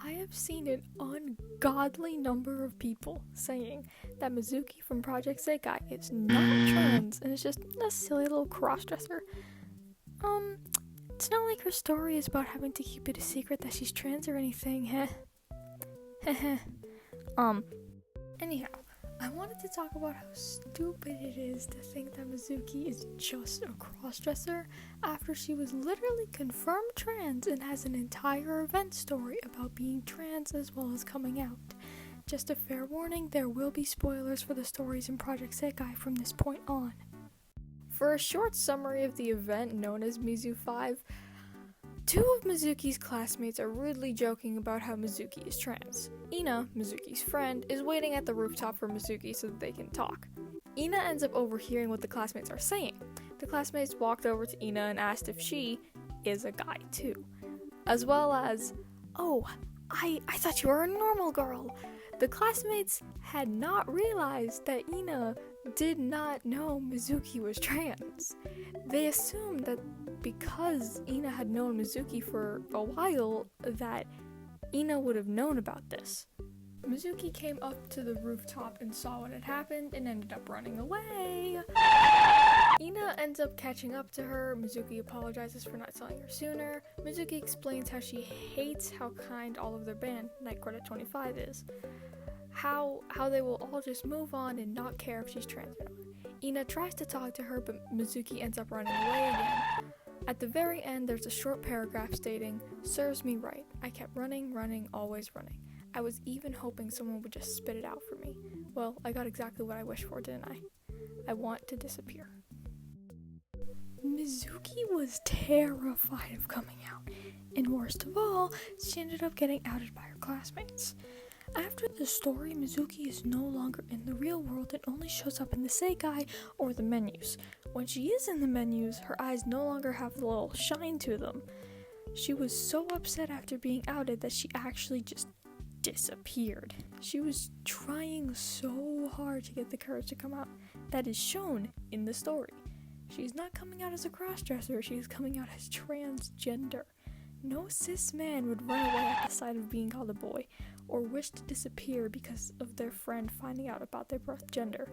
I have seen an ungodly number of people saying that Mizuki from Project Sekai is not trans and is just a silly little crossdresser. It's not like her story is about having to keep it a secret that she's trans or anything, heh? Anyhow, I wanted to talk about how stupid it is to think that Mizuki is just a crossdresser after she was literally confirmed trans and has an entire event story about being trans as well as coming out. Just a fair warning, there will be spoilers for the stories in Project Sekai from this point on. For a short summary of the event known as Mizu 5, two of Mizuki's classmates are rudely joking about how Mizuki is trans. Ina, Mizuki's friend, is waiting at the rooftop for Mizuki so that they can talk. Ina ends up overhearing what the classmates are saying. The classmates walked over to Ina and asked if she is a guy too. As well as, "Oh, I thought you were a normal girl." The classmates had not realized that Ina did not know Mizuki was trans. They assumed that because Ina had known Mizuki for a while, that Ina would have known about this. Mizuki came up to the rooftop and saw what had happened and ended up running away. Ina ends up catching up to her. Mizuki apologizes for not telling her sooner. Mizuki explains how she hates how kind all of their band, Night Credit 25, is. How they will all just move on and not care if she's trans or not. Ina tries to talk to her, but Mizuki ends up running away again. At the very end, there's a short paragraph stating, "Serves me right. I kept running, always running. I was even hoping someone would just spit it out for me. Well, I got exactly what I wished for, didn't I? I want to disappear." Mizuki was terrified of coming out, and worst of all, she ended up getting outed by her classmates. After the story, Mizuki is no longer in the real world and only shows up in the Sekai or the menus. When she is in the menus, her eyes no longer have the little shine to them. She was so upset after being outed that she actually just disappeared. She was trying so hard to get the courage to come out. That is shown in the story. She's not coming out as a crossdresser, she's coming out as transgender. No cis man would run away at the sight of being called a boy, or wish to disappear because of their friend finding out about their birth gender.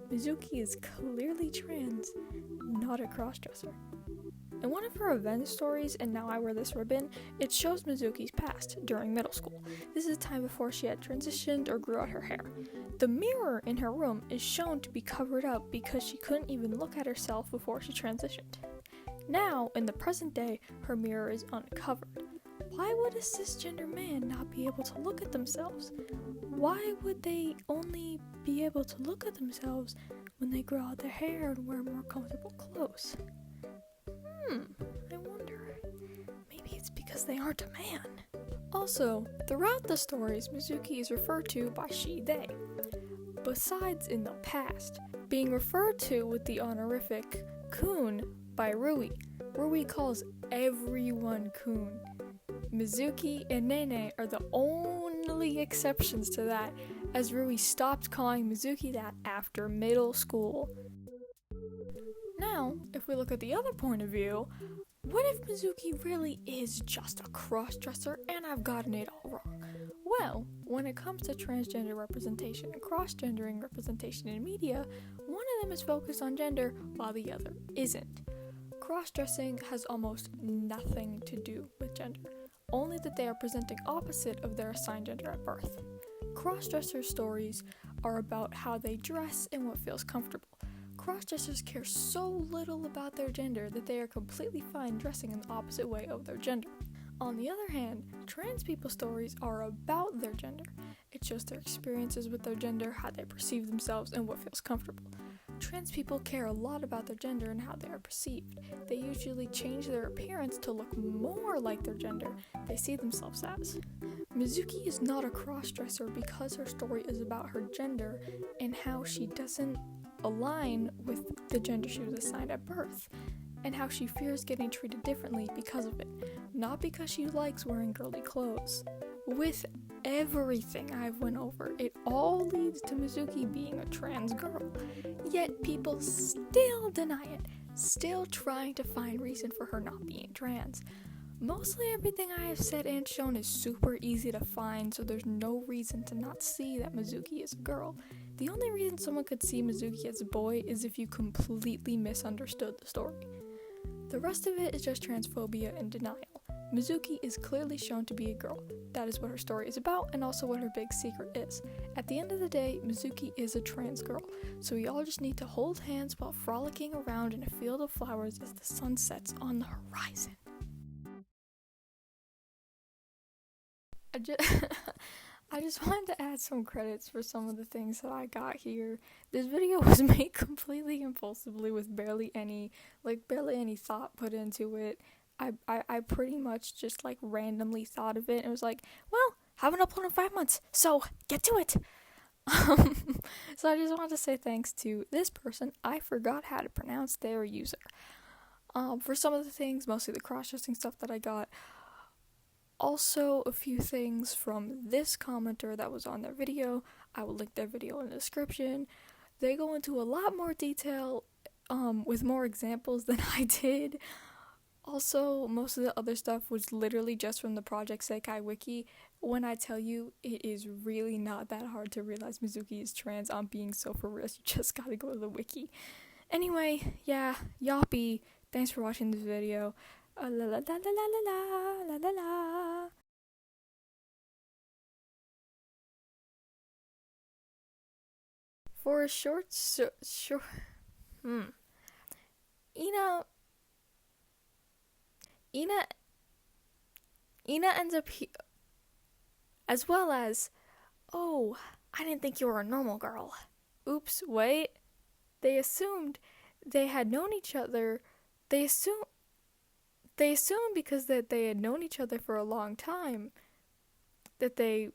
Mizuki is clearly trans, not a crossdresser. In one of her event stories, And Now I Wear This Ribbon, it shows Mizuki's past during middle school. This is time before she had transitioned or grew out her hair. The mirror in her room is shown to be covered up because she couldn't even look at herself before she transitioned. Now, in the present day, her mirror is uncovered. Why would a cisgender man not be able to look at themselves? Why would they only be able to look at themselves when they grow out their hair and wear more comfortable clothes? I wonder. Maybe it's because they aren't a man. Also, throughout the stories, Mizuki is referred to by she, they. Besides in the past, being referred to with the honorific Kun by Rui. Rui calls everyone Kun. Mizuki and Nene are the only exceptions to that, as Rui stopped calling Mizuki that after middle school. Now, if we look at the other point of view, what if Mizuki really is just a crossdresser and I've gotten it all wrong? Well, when it comes to transgender representation and cross-gendering representation in media, one of them is focused on gender while the other isn't. Cross-dressing has almost nothing to do with gender, only that they are presenting opposite of their assigned gender at birth. Cross-dresser stories are about how they dress and what feels comfortable. Cross-dressers care so little about their gender that they are completely fine dressing in the opposite way of their gender. On the other hand, trans people's stories are about their gender. It shows their experiences with their gender, how they perceive themselves, and what feels comfortable. Trans people care a lot about their gender and how they are perceived. They usually change their appearance to look more like their gender they see themselves as. Mizuki is not a crossdresser because her story is about her gender and how she doesn't align with the gender she was assigned at birth, and how she fears getting treated differently because of it, not because she likes wearing girly clothes. With everything I've went over, it all leads to Mizuki being a trans girl, yet people still deny it, still trying to find reason for her not being trans. Mostly everything I have said and shown is super easy to find, so there's no reason to not see that Mizuki is a girl. The only reason someone could see Mizuki as a boy is if you completely misunderstood the story. The rest of it is just transphobia and denial. Mizuki is clearly shown to be a girl. That is what her story is about, and also what her big secret is. At the end of the day, Mizuki is a trans girl, so we all just need to hold hands while frolicking around in a field of flowers as the sun sets on the horizon. I just wanted to add some credits for some of the things that I got here. This video was made completely impulsively with barely any thought put into it. I pretty much just randomly thought of it and was like, well, haven't uploaded in 5 months, so get to it. So I just wanted to say thanks to this person. I forgot how to pronounce their user. For some of the things, mostly the cross-dressing stuff that I got. Also, a few things from this commenter that was on their video. I will link their video in the description. They go into a lot more detail with more examples than I did. Also, most of the other stuff was literally just from the Project Sekai wiki. When I tell you, it is really not that hard to realize Mizuki is trans. I'm being so for real. You just gotta go to the wiki. Anyway, yeah, Yoppie, thanks for watching this video. La la la la la la la la la. For a short, Ina ends up as well as, oh, I didn't think you were a normal girl. Oops, wait. They assumed they had known each other. They assumed because that they had known each other for a long time that they